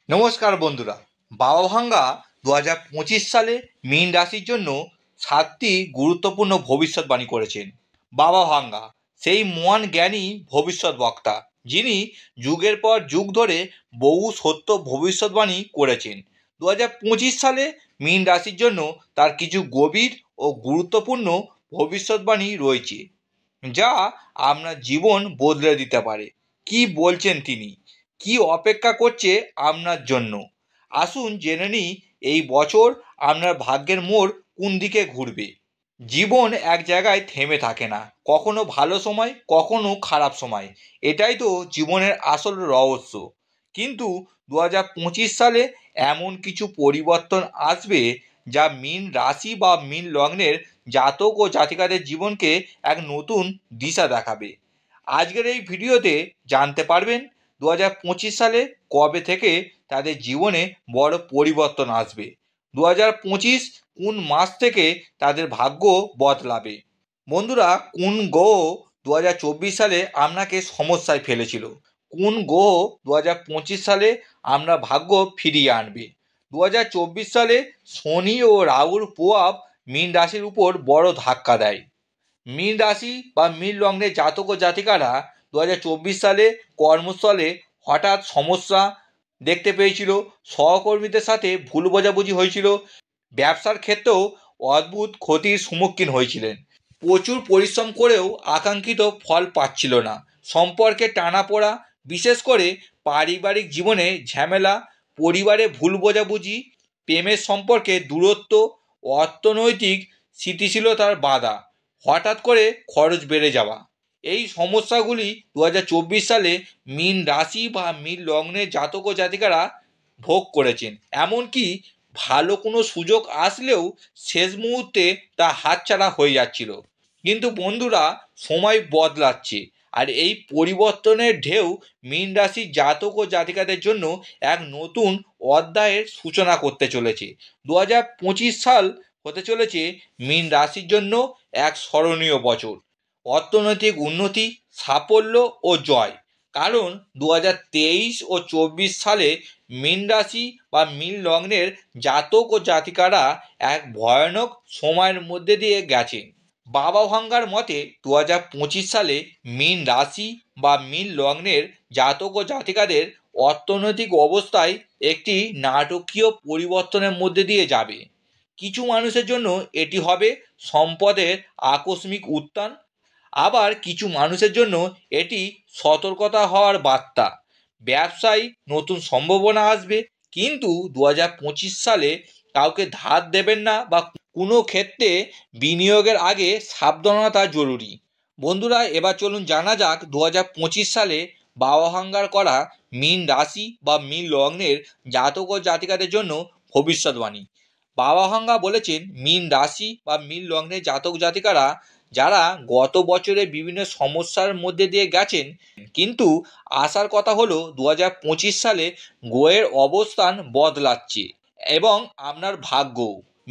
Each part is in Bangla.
নমস্কার বন্ধুরা। বাবা ভাঙ্গা 2025 সালে মীন রাশির জন্য 7টি গুরুত্বপূর্ণ ভবিষ্যৎবাণী করেছেন। বাবা ভাঙ্গা সেই মহান জ্ঞানী ভবিষ্যৎ বক্তা, যিনি যুগের পর যুগ ধরে বহু সত্য ভবিষ্যৎবাণী করেছেন। 2025 সালে মীন রাশির জন্য তার কিছু গভীর ও গুরুত্বপূর্ণ ভবিষ্যৎবাণী রয়েছে, যা আপনার জীবন বদলে দিতে পারে। কি বলছেন তিনি? কি অপেক্ষা করছে আপনার জন্য? আসুন জেনে নিই এই বছর আপনার ভাগ্যের মোড় কোন দিকে ঘুরবে। জীবন এক জায়গায় থেমে থাকে না, কখনো ভালো সময়, কখনো খারাপ সময়। এটাই তো জীবনের আসল রহস্য। কিন্তু 2025 সালে এমন কিছু পরিবর্তন আসবে, যা মীন রাশি বা মীন লগ্নের জাতক ও জাতিকাদের জীবনকে এক নতুন দিশা দেখাবে। আজকের এই ভিডিওতে জানতে পারবেন 2025 সালে কবে থেকে তাদের জীবনে বড় পরিবর্তন আসবে, 2025 কোন মাস থেকে তাদের ভাগ্য বদলাবে। বন্ধুরা, কোন গ্রহ 2024 সালে আপনাকে সমস্যায় ফেলেছিল? কোন গ্রহ 2025 সালে আপনার ভাগ্য ফিরিয়ে আনবে? 2024 সালে শনি ও রাহুর প্রভাব মীন রাশির উপর বড় ধাক্কা দেয়। মীন রাশি বা মীন লগ্নের জাতক ও জাতিকারা 2024 সালে কর্মস্থলে হঠাৎ সমস্যা দেখতে পেয়েছিল, সহকর্মীদের সাথে ভুল বোঝাবুঝি হয়েছিল, ব্যবসার ক্ষেত্রেও অদ্ভুত ক্ষতির সম্মুখীন হয়েছিলেন। প্রচুর পরিশ্রম করেও আকাঙ্ক্ষিত ফল পাচ্ছিল না। সম্পর্কে টানাপোড়া, বিশেষ করে পারিবারিক জীবনে ঝামেলা, পরিবারে ভুল বোঝাবুঝি, প্রেমের সম্পর্কে দূরত্ব, অর্থনৈতিক স্থিতিশীলতার বাধা, হঠাৎ করে খরচ বেড়ে যাওয়া। এই সমস্যাগুলি 2024 সালে মীন রাশি বা মীন লগ্নের জাতক ও জাতিকারা ভোগ করেছেন। এমনকি ভালো কোনো সুযোগ আসলেও শেষ মুহূর্তে তা হাতছাড়া হয়ে যাচ্ছিল। কিন্তু বন্ধুরা, সময় বদলাচ্ছে, আর এই পরিবর্তনের ঢেউ মীন রাশির জাতক ও জাতিকাদের জন্য এক নতুন অধ্যায়ের সূচনা করতে চলেছে। 2025 সাল হতে চলেছে মীন রাশির জন্য এক স্মরণীয় বছর। অর্থনৈতিক উন্নতি, সাফল্য ও জয়। কারণ 2023 ও 24 সালে মীন রাশি বা মীন লগ্নের জাতক ও জাতিকারা এক ভয়ানক সময়ের মধ্যে দিয়ে গেছে। বাবা ভাঙ্গার মতে 2025 সালে মীন রাশি বা মীন লগ্নের জাতক ও জাতিকাদের অর্থনৈতিক অবস্থায় একটি নাটকীয় পরিবর্তনের মধ্যে দিয়ে যাবে। কিছু মানুষের জন্য এটি হবে সম্পদের আকস্মিক উত্থান, আবার কিছু মানুষের জন্য এটি সতর্কতা হওয়ার বার্তা। ব্যবসায় নতুন সম্ভাবনা আসবে, কিন্তু 2025 সালে কাউকে ধার দেবেন না বা কোনো ক্ষেত্রে বিনিয়োগের আগে সাবধানতা জরুরি। বন্ধুরা, এবার চলুন জানা যাক 2025 সালে বাবা ভাঙ্গার করা মীন রাশি বা মীন লগ্নের জাতক ও জাতিকাদের জন্য ভবিষ্যৎবাণী। বাবা ভাঙ্গা বলেছেন, মীন রাশি বা মীন লগ্নের জাতক জাতিকারা যারা গত বছরে বিভিন্ন সমস্যার মধ্যে দিয়ে গেছেন, কিন্তু আসার কথা হলো 2025 সালে গ্রহের অবস্থান বদলাচ্ছে এবং আপনার ভাগ্য।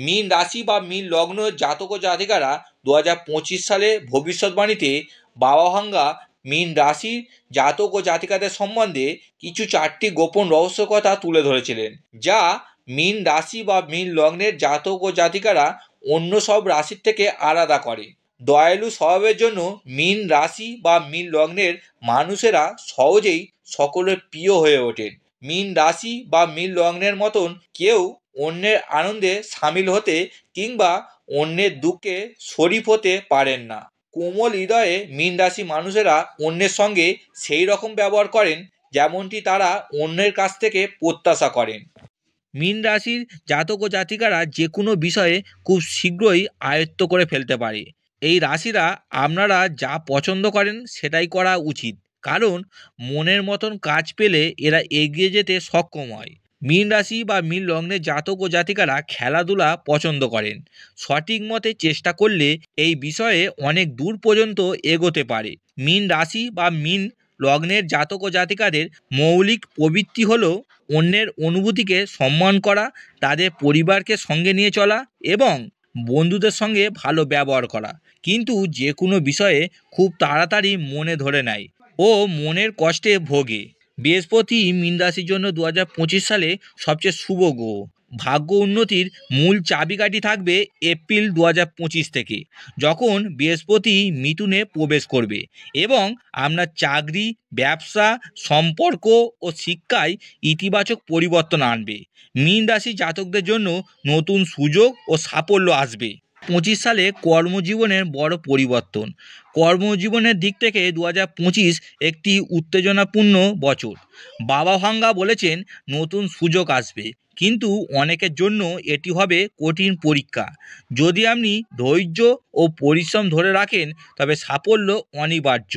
মীন রাশি বা মীন লগ্ন জাতক ও জাতিকারা 2025 সালে ভবিষ্যৎবাণীতে বাবা ভাঙ্গা মীন রাশির জাতক ও জাতিকাদের সম্বন্ধে কিছু 4টি গোপন রহস্য কথা তুলে ধরেছিলেন, যা মীন রাশি বা মীন লগ্নের জাতক ও জাতিকারা অন্য সব রাশির থেকে আলাদা করে। দয়ালু স্বভাবের জন্য মীন রাশি বা মীন লগ্নের মানুষেরা সহজেই সকলের প্রিয় হয়ে ওঠেন। মীন রাশি বা মীন লগ্নের মতন কেউ অন্যের আনন্দে সামিল হতে কিংবা অন্যের দুঃখে শরিক হতে পারেন না। কোমল হৃদয়ে মীন রাশি মানুষেরা অন্যের সঙ্গে সেই রকম ব্যবহার করেন যেমনটি তারা অন্যের কাছ থেকে প্রত্যাশা করেন। মীন রাশির জাতক ও জাতিকারা যে কোনো বিষয়ে খুব শীঘ্রই আয়ত্ত করে ফেলতে পারে। এই রাশিরা আপনারা যা পছন্দ করেন সেটাই করা উচিত, কারণ মনের মতন কাজ পেলে এরা এগিয়ে যেতে সক্ষম হয়। মীন রাশি বা মীন লগ্নের জাতক ও জাতিকারা খেলাধুলা পছন্দ করেন। সঠিক মতে চেষ্টা করলে এই বিষয়ে অনেক দূর পর্যন্ত এগোতে পারে। মীন রাশি বা মীন লগ্নের জাতক ও জাতিকাদের মৌলিক প্রবৃত্তি হলো অন্যের অনুভূতিকে সম্মান করা, তাদের পরিবারকে সঙ্গে নিয়ে চলা এবং বন্ধুদের সঙ্গে ভালো ব্যবহার করা। কিন্তু যে কোনো বিষয়ে খুব তাড়াতাড়ি মনে ধরে নেয় ও মনের কষ্টে ভোগে। বৃহস্পতি মীন রাশির জন্য 2025 সালে সবচেয়ে শুভ গ্রহ। ভাগ্য উন্নতির মূল চাবিকাঠি থাকবে এপ্রিল 2025 থেকে, যখন বৃহস্পতি মিথুনে প্রবেশ করবে এবং আপনার চাকরি, ব্যবসা, সম্পর্ক ও শিক্ষায় ইতিবাচক পরিবর্তন আনবে। মীন রাশি জাতকদের জন্য নতুন সুযোগ ও সাফল্য আসবে। 25 সালে কর্মজীবনের বড় পরিবর্তন। কর্মজীবনের দিক থেকে 2025 একটি উত্তেজনাপূর্ণ বছর। বাবা ভাঙ্গা বলেছেন নতুন সুযোগ আসবে, কিন্তু অনেকের জন্য এটি হবে কঠিন পরীক্ষা। যদি আপনি ধৈর্য ও পরিশ্রম ধরে রাখেন তবে সাফল্য অনিবার্য।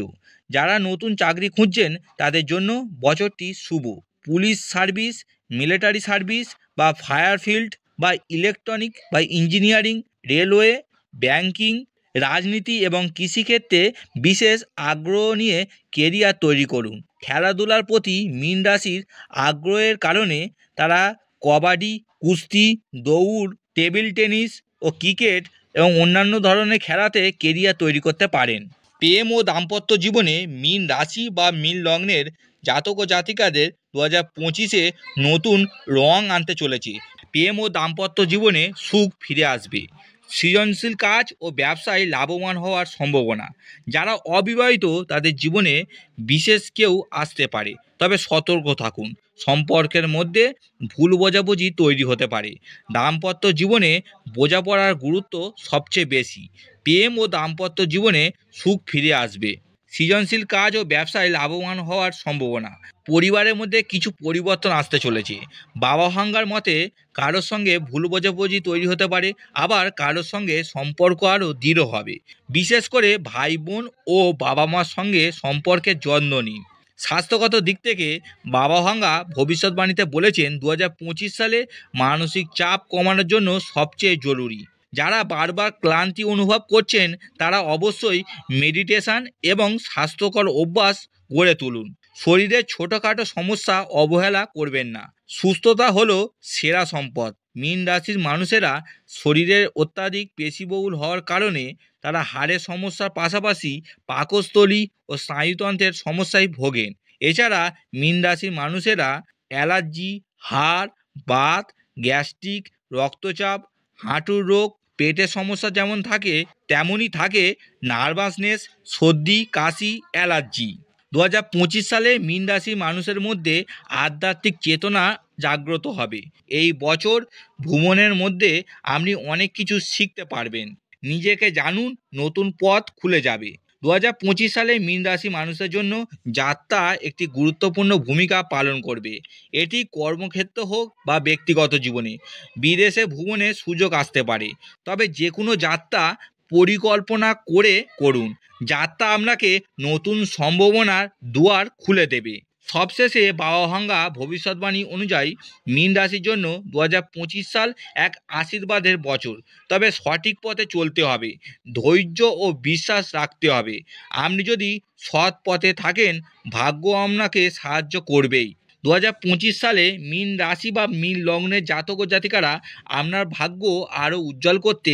যারা নতুন চাকরি খুঁজছেন তাদের জন্য বছরটি শুভ। পুলিশ সার্ভিস, মিলিটারি সার্ভিস বা ফায়ার ফিল্ড বা ইলেকট্রনিক বা ইঞ্জিনিয়ারিং, রেলওয়ে, ব্যাংকিং, রাজনীতি এবং কৃষিক্ষেত্রে বিশেষ আগ্রহ নিয়ে কেরিয়ার তৈরি করুন। খেলাধুলার প্রতি মীন রাশির আগ্রহের কারণে তারা কবাডি, কুস্তি, দৌড়, টেবিল টেনিস ও ক্রিকেট এবং অন্যান্য ধরনের খেলাতে কেরিয়ার তৈরি করতে পারেন। প্রেম ও দাম্পত্য জীবনে মীন রাশি বা মীন লগ্নের জাতক ও জাতিকাদের 2025-এ নতুন রং আনতে চলেছে। প্রেম ও দাম্পত্য জীবনে সুখ ফিরে আসবে। সৃজনশীল কাজ ও ব্যবসায় লাভবান হওয়ার সম্ভাবনা। যারা অবিবাহিত তাদের জীবনে বিশেষ কেউ আসতে পারে, তবে সতর্ক থাকুন। সম্পর্কের মধ্যে ভুল বোঝাবুঝি তৈরি হতে পারে। দাম্পত্য জীবনে বোঝাপড়ার গুরুত্ব সবচেয়ে বেশি। প্রেম ও দাম্পত্য জীবনে সুখ ফিরে আসবে। সৃজনশীল কাজ ও ব্যবসায় লাভবান হওয়ার সম্ভাবনা। পরিবারের মধ্যে কিছু পরিবর্তন আসতে চলেছে। বাবা ভাঙ্গার মতে কারোর সঙ্গে ভুল বোঝাবুঝি তৈরি হতে পারে, আবার কারোর সঙ্গে সম্পর্ক আরও দৃঢ় হবে। বিশেষ করে ভাই বোন ও বাবা মার সঙ্গে সম্পর্কের যত্ন নিন। স্বাস্থ্যগত দিক থেকে বাবা ভাঙ্গা ভবিষ্যৎবাণীতে বলেছেন 2025 সালে মানসিক চাপ কমানোর জন্য সবচেয়ে জরুরি। যারা বারবার ক্লান্তি অনুভব করছেন তারা অবশ্যই মেডিটেশন এবং স্বাস্থ্যকর অভ্যাস গড়ে তুলুন। শরীরের ছোটোখাটো সমস্যা অবহেলা করবেন না। সুস্থতা হলো সেরা সম্পদ। মীন রাশির মানুষেরা শরীরের অত্যাধিক পেশিবহুল হওয়ার কারণে তারা হাড়ের সমস্যার পাশাপাশি পাকস্থলী ও স্নায়ুতন্ত্রের সমস্যায় ভোগেন। এছাড়া মীন রাশির মানুষেরা অ্যালার্জি, হাড়, বাত, গ্যাস্ট্রিক, রক্তচাপ, হাঁটুর রোগ, পেটের সমস্যা যেমন থাকে তেমনই থাকে নার্ভাসনেস, সর্দি, কাশি, অ্যালার্জি। 2025 সালে মীন রাশির মানুষের মধ্যে আধ্যাত্মিক চেতনা জাগ্রত হবে। এই বছর ভ্রমণের মধ্যে আপনি অনেক কিছু শিখতে পারবেন। নিজেকে জানুন, নতুন পথ খুলে যাবে। 2025 সালে মীন রাশি মানুষের জন্য যাত্রা একটি গুরুত্বপূর্ণ ভূমিকা পালন করবে। এটি কর্মক্ষেত্র হোক বা ব্যক্তিগত জীবনে বিদেশে ভ্রমণের সুযোগ আসতে পারে, তবে যে কোনো যাত্রা পরিকল্পনা করে করুন। যাত্রা আপনাকে নতুন সম্ভাবনার দুয়ার খুলে দেবে। সবশেষে বাবা ভাঙ্গা ভবিষ্যৎবাণী অনুযায়ী মীন রাশির জন্য 2025 সাল এক আশীর্বাদের বছর, তবে সঠিক পথে চলতে হবে, ধৈর্য ও বিশ্বাস রাখতে হবে। আপনি যদি সৎ পথে থাকেন ভাগ্য আপনাকে সাহায্য করবেই। 2025 সালে মীন রাশি বা মীন লগ্নের জাতক ও জাতিকারা আপনার ভাগ্য আরও উজ্জ্বল করতে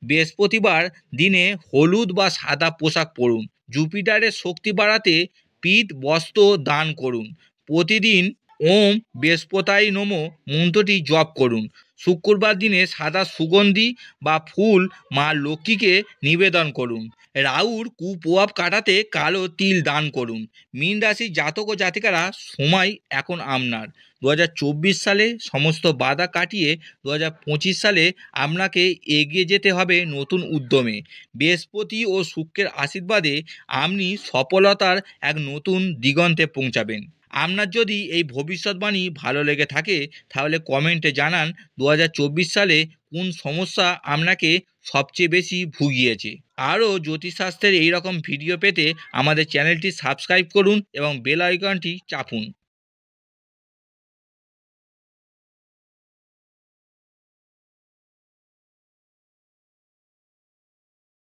বৃহস্পতিবার দিনে হলুদ বা সাদা পোশাক পরুন। জুপিটারের শক্তি বাড়াতে পীত বস্ত্র দান করুন। প্রতিদিন ওম বৃহস্পতায় নমঃ মন্ত্রটি জপ করুন। শুক্রবার দিনে সাদা সুগন্ধি বা ফুল মা লক্ষ্মীকে নিবেদন করুন। রাহুর কুপ্রভাব কাটাতে কালো তিল দান করুন। মীন রাশির জাতক ও জাতিকারা সময় এখন আপনার। 2024 সালে সমস্ত বাধা কাটিয়ে 2025 সালে আপনাকে এগিয়ে যেতে হবে নতুন উদ্যমে। বৃহস্পতি ও শুক্রের আশীর্বাদে আপনি সফলতার এক নতুন দিগন্তে পৌঁছাবেন। আপনার যদি এই ভবিষ্যৎবাণী ভালো লেগে থাকে তাহলে কমেন্টে জানান 2024 সালে কোন সমস্যা আপনাকে সবচেয়ে বেশি ভুগিয়েছে। আরও জ্যোতিষশাস্ত্রের এই রকম ভিডিও পেতে আমাদের চ্যানেলটি সাবস্ক্রাইব করুন এবং বেল আইকনটি চাপুন।